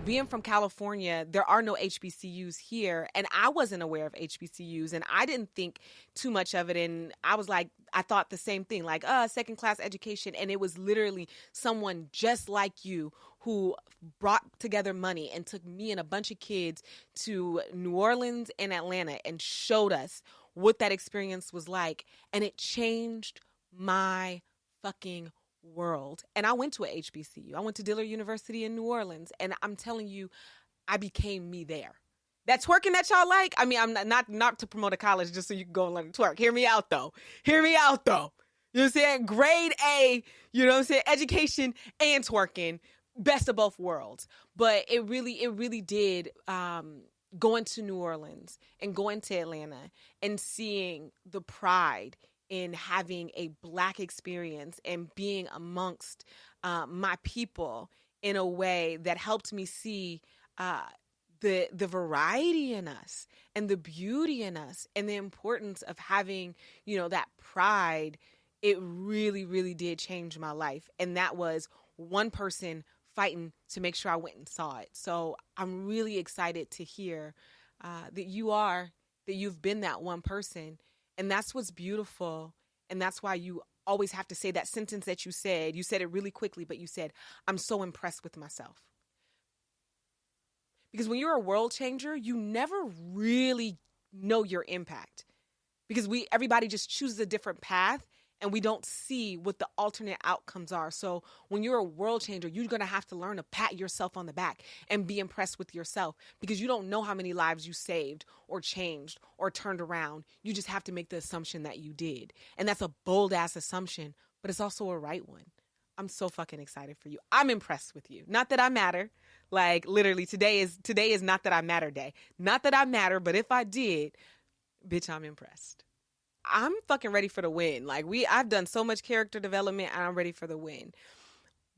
being from California, there are no HBCUs here, and I wasn't aware of HBCUs, and I didn't think too much of it, and I was like, I thought the same thing, like, second-class education, and it was literally someone just like you who brought together money and took me and a bunch of kids to New Orleans and Atlanta and showed us what that experience was like, and it changed my fucking world. And I went to a HBCU. I went to Dillard University in New Orleans, and I'm telling you, I became me there. That twerking that y'all like, I mean, I'm not to promote a college just so you can go and learn to twerk. Hear me out, though. You know what I'm saying? Grade A, you know what I'm saying? Education and twerking. Best of both worlds. But it really did, going to New Orleans and going to Atlanta and seeing the pride in having a Black experience and being amongst my people in a way that helped me see the variety in us and the beauty in us and the importance of having, that pride. It really, really did change my life. And that was one person fighting to make sure I went and saw it. So I'm really excited to hear that you've been that one person. And that's what's beautiful. And that's why you always have to say that sentence that you said. You said it really quickly, but you said, I'm so impressed with myself. Because when you're a world changer, you never really know your impact. Because everybody just chooses a different path, and we don't see what the alternate outcomes are. So when you're a world changer, you're going to have to learn to pat yourself on the back and be impressed with yourself, because you don't know how many lives you saved or changed or turned around. You just have to make the assumption that you did. And that's a bold ass assumption, but it's also a right one. I'm so fucking excited for you. I'm impressed with you. Not that I matter. Like, literally, today is not that I matter day. Not that I matter, but if I did, bitch, I'm impressed. I'm fucking ready for the win. Like, I've done so much character development, and I'm ready for the win.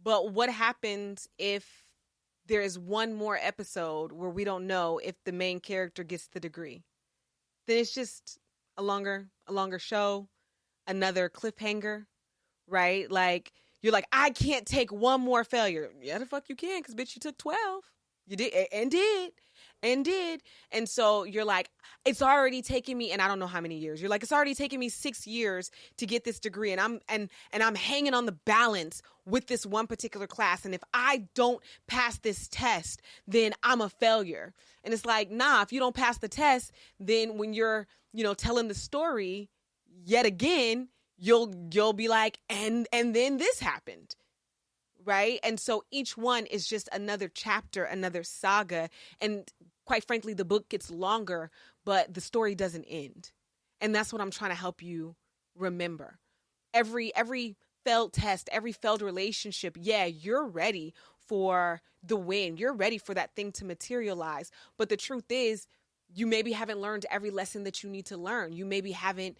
But what happens if there is one more episode where we don't know if the main character gets the degree? Then it's just a longer show, another cliffhanger, right? Like, you're like, I can't take one more failure. Yeah, the fuck you can, because bitch, you took 12. You did, and did. And so you're like, it's already taken me, and I don't know how many years. You're like, it's already taken me 6 years to get this degree, and I'm hanging on the balance with this one particular class. And if I don't pass this test, then I'm a failure. And it's like, nah, if you don't pass the test, then when you're, telling the story yet again, you'll be like, and then this happened. Right? And so each one is just another chapter, another saga. And quite frankly, the book gets longer, but the story doesn't end. And that's what I'm trying to help you remember. Every failed test, every failed relationship, yeah, you're ready for the win. You're ready for that thing to materialize. But the truth is, you maybe haven't learned every lesson that you need to learn. You maybe haven't,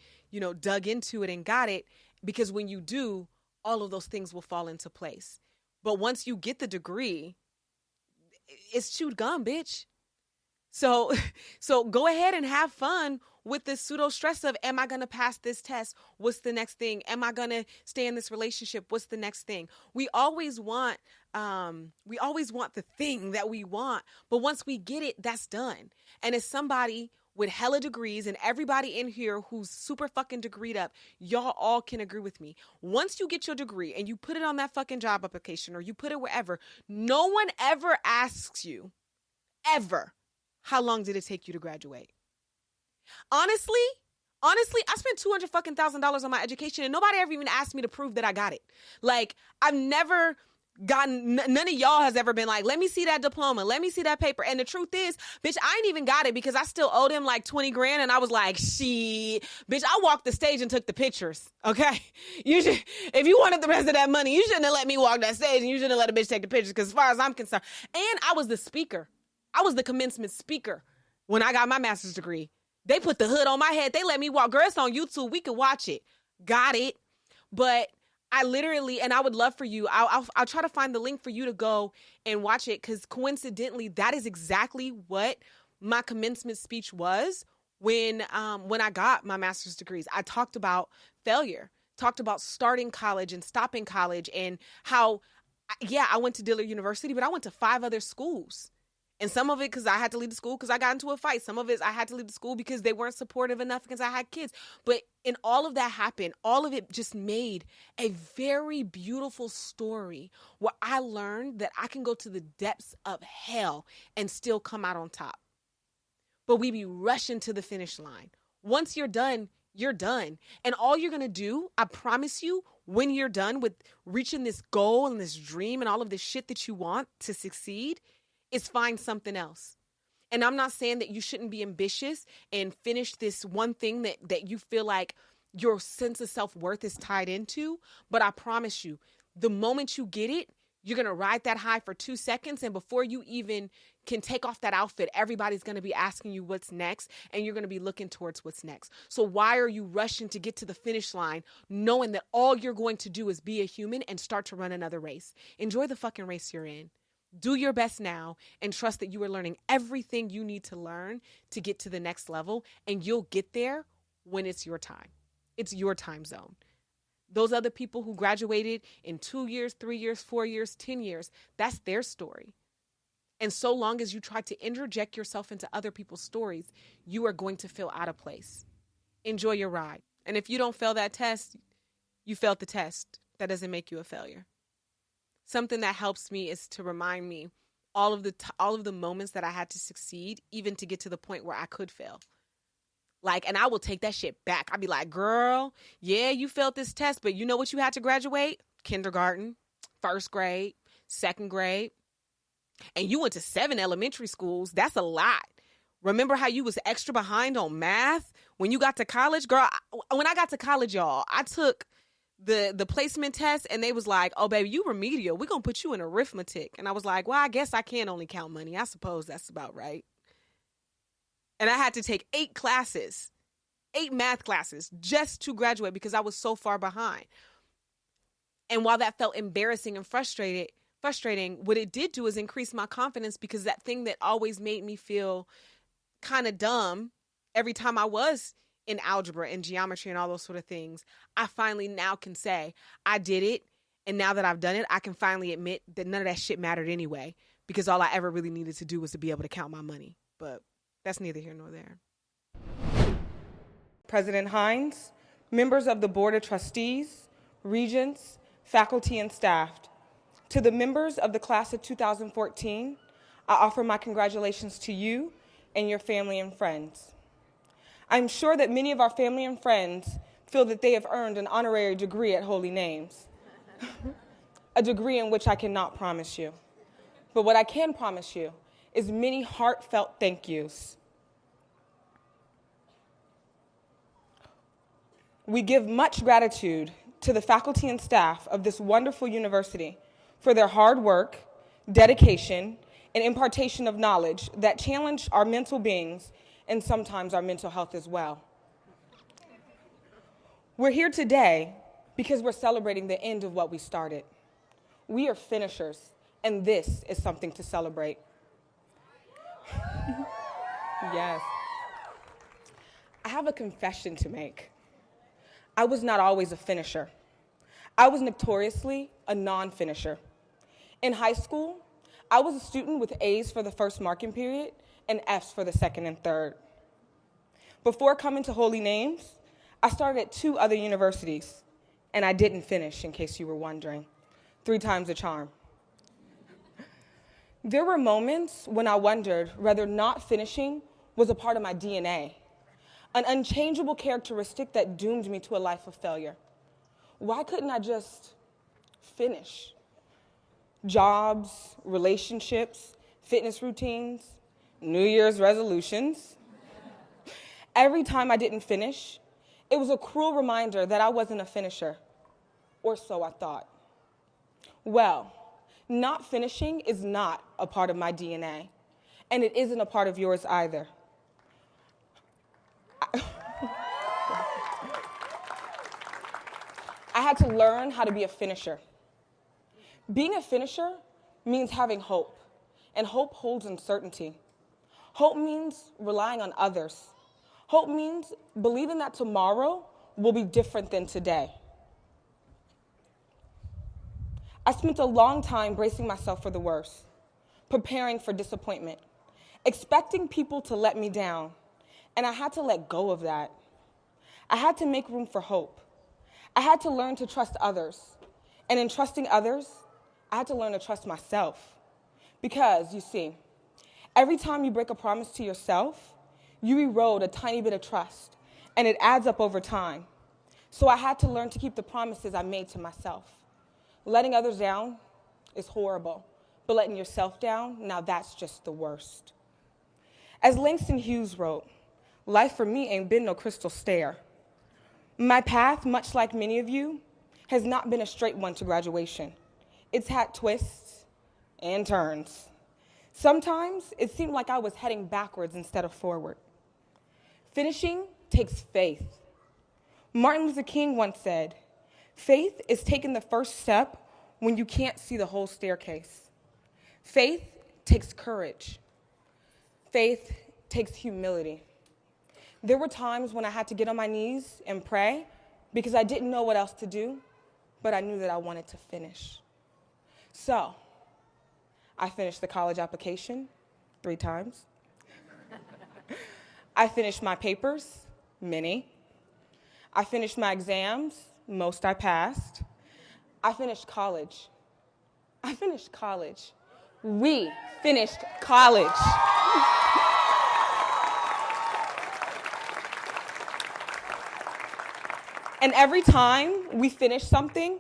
dug into it and got it, because when you do, all of those things will fall into place. But once you get the degree, it's chewed gum, bitch. So go ahead and have fun with this pseudo stress of, am I going to pass this test? What's the next thing? Am I going to stay in this relationship? What's the next thing? We always want the thing that we want. But once we get it, that's done. And as somebody with hella degrees, and everybody in here who's super fucking degreed up, y'all all can agree with me. Once you get your degree and you put it on that fucking job application, or you put it wherever, no one ever asks you, ever, how long did it take you to graduate? Honestly, I spent $200,000 on my education, and nobody ever even asked me to prove that I got it. Like, I've never gotten, none of y'all has ever been like, let me see that diploma, let me see that paper. And the truth is, bitch, I ain't even got it because I still owed him like 20 grand. And I was like, shit, bitch, I walked the stage and took the pictures. Okay. If you wanted the rest of that money, you shouldn't have let me walk that stage, and you shouldn't have let a bitch take the pictures. Because as far as I'm concerned, and I was the speaker. I was the commencement speaker when I got my master's degree. They put the hood on my head. They let me walk. Girl, it's on YouTube. We could watch it. Got it. But I literally, and I would love for you, I'll try to find the link for you to go and watch it, because coincidentally, that is exactly what my commencement speech was when I got my master's degrees. I talked about failure, talked about starting college and stopping college, and how yeah, I went to Dillard University, but I went to 5 other schools. And some of it because I had to leave the school because I got into a fight. Some of it I had to leave the school because they weren't supportive enough because I had kids. But in all of that happened, all of it just made a very beautiful story where I learned that I can go to the depths of hell and still come out on top. But we be rushing to the finish line. Once you're done, you're done. And all you're going to do, I promise you, when you're done with reaching this goal and this dream and all of this shit that you want to succeed, is find something else. And I'm not saying that you shouldn't be ambitious and finish this one thing that you feel like your sense of self-worth is tied into. But I promise you, the moment you get it, you're going to ride that high for 2 seconds. And before you even can take off that outfit, everybody's going to be asking you what's next. And you're going to be looking towards what's next. So why are you rushing to get to the finish line, knowing that all you're going to do is be a human and start to run another race? Enjoy the fucking race you're in. Do your best now and trust that you are learning everything you need to learn to get to the next level. And you'll get there when it's your time. It's your time zone. Those other people who graduated in 2 years, 3 years, 4 years, 10 years, that's their story. And so long as you try to interject yourself into other people's stories, you are going to feel out of place. Enjoy your ride. And if you don't fail that test, you failed the test. That doesn't make you a failure. Something that helps me is to remind me all of the moments that I had to succeed, even to get to the point where I could fail. Like, and I will take that shit back. I'd be like, girl, yeah, you failed this test, but you know what you had to graduate? Kindergarten, 1st grade, 2nd grade. And you went to 7 elementary schools. That's a lot. Remember how you was extra behind on math when you got to college? Girl, when I got to college, y'all, I took the placement test and they was like, oh, baby, you remedial. We're going to put you in arithmetic. And I was like, well, I guess I can only count money. I suppose that's about right. And I had to take 8 math classes just to graduate because I was so far behind. And while that felt embarrassing and frustrating, what it did do is increase my confidence because that thing that always made me feel kind of dumb every time I was in algebra and geometry and all those sort of things, I finally now can say I did it. And now that I've done it, I can finally admit that none of that shit mattered anyway, because all I ever really needed to do was to be able to count my money. But that's neither here nor there. President Hines, members of the Board of Trustees, regents, faculty, and staff, to the members of the class of 2014, I offer my congratulations to you and your family and friends. I'm sure that many of our family and friends feel that they have earned an honorary degree at Holy Names, a degree in which I cannot promise you. But what I can promise you is many heartfelt thank yous. We give much gratitude to the faculty and staff of this wonderful university for their hard work, dedication, and impartation of knowledge that challenge our mental beings and sometimes our mental health as well. We're here today because we're celebrating the end of what we started. We are finishers, and this is something to celebrate. Yes. I have a confession to make. I was not always a finisher. I was notoriously a non-finisher. In high school, I was a student with A's for the first marking period and F's for the 2nd and 3rd. Before coming to Holy Names, I started at 2 other universities, and I didn't finish, in case you were wondering. 3 times the charm. There were moments when I wondered whether not finishing was a part of my DNA, an unchangeable characteristic that doomed me to a life of failure. Why couldn't I just finish? Jobs, relationships, fitness routines, New Year's resolutions. Every time I didn't finish, it was a cruel reminder that I wasn't a finisher, or so I thought. Well, not finishing is not a part of my DNA, and it isn't a part of yours either. I had to learn how to be a finisher. Being a finisher means having hope, and hope holds uncertainty. Hope means relying on others. Hope means believing that tomorrow will be different than today. I spent a long time bracing myself for the worst, preparing for disappointment, expecting people to let me down, and I had to let go of that. I had to make room for hope. I had to learn to trust others, and in trusting others, I had to learn to trust myself. Because, you see, every time you break a promise to yourself, you erode a tiny bit of trust, and it adds up over time. So I had to learn to keep the promises I made to myself. Letting others down is horrible, but letting yourself down, now that's just the worst. As Langston Hughes wrote, life for me ain't been no crystal stair. My path, much like many of you, has not been a straight one to graduation. It's had twists and turns. Sometimes it seemed like I was heading backwards instead of forward. Finishing takes faith. Martin Luther King once said, faith is taking the first step when you can't see the whole staircase. Faith takes courage. Faith takes humility. There were times when I had to get on my knees and pray because I didn't know what else to do, but I knew that I wanted to finish. So, I finished the college application 3 times. I finished my papers, many. I finished my exams, most I passed. I finished college. We finished college. And every time we finish something,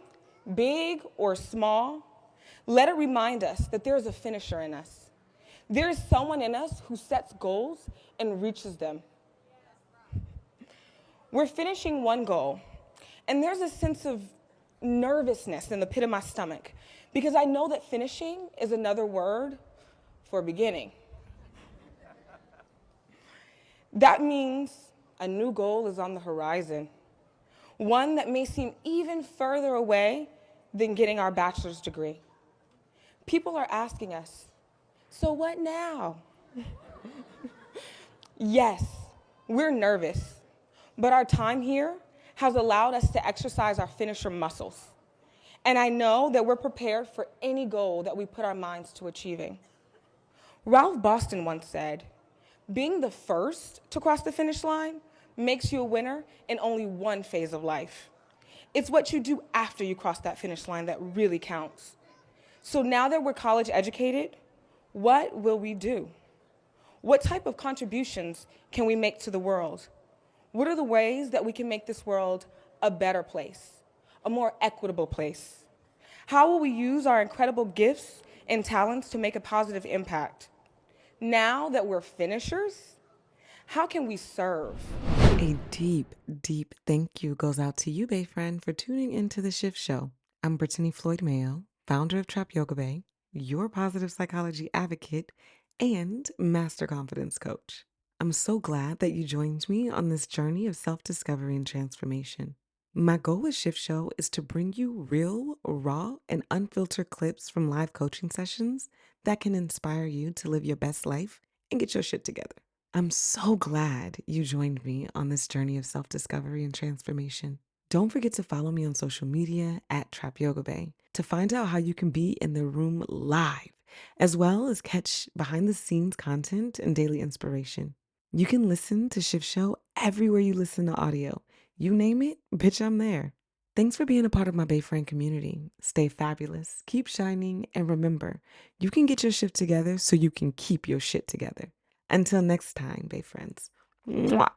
big or small, let it remind us that there is a finisher in us. There is someone in us who sets goals and reaches them. We're finishing one goal, and there's a sense of nervousness in the pit of my stomach because I know that finishing is another word for beginning. That means a new goal is on the horizon, one that may seem even further away than getting our bachelor's degree. People are asking us, so what now? Yes, we're nervous, but our time here has allowed us to exercise our finisher muscles. And I know that we're prepared for any goal that we put our minds to achieving. Ralph Boston once said, being the first to cross the finish line makes you a winner in only one phase of life. It's what you do after you cross that finish line that really counts. So now that we're college educated, what will we do? What type of contributions can we make to the world? What are the ways that we can make this world a better place, a more equitable place? How will we use our incredible gifts and talents to make a positive impact? Now that we're finishers, how can we serve? A deep, deep thank you goes out to you, BaeFriend, for tuning into the Shift Show. I'm Britteny Floyd-Mayo, founder of Trap Yoga Bae, your positive psychology advocate, and master confidence coach. I'm so glad that you joined me on this journey of self-discovery and transformation. My goal with Shift Show is to bring you real, raw, and unfiltered clips from live coaching sessions that can inspire you to live your best life and get your shit together. I'm so glad you joined me on this journey of self-discovery and transformation. Don't forget to follow me on social media at Trap Yoga Bae to find out how you can be in the room live, as well as catch behind-the-scenes content and daily inspiration. You can listen to Shift Show everywhere you listen to audio. You name it, bitch, I'm there. Thanks for being a part of my BaeFriend community. Stay fabulous, keep shining, and remember, you can get your shift together so you can keep your shit together. Until next time, BaeFriends. Mwah.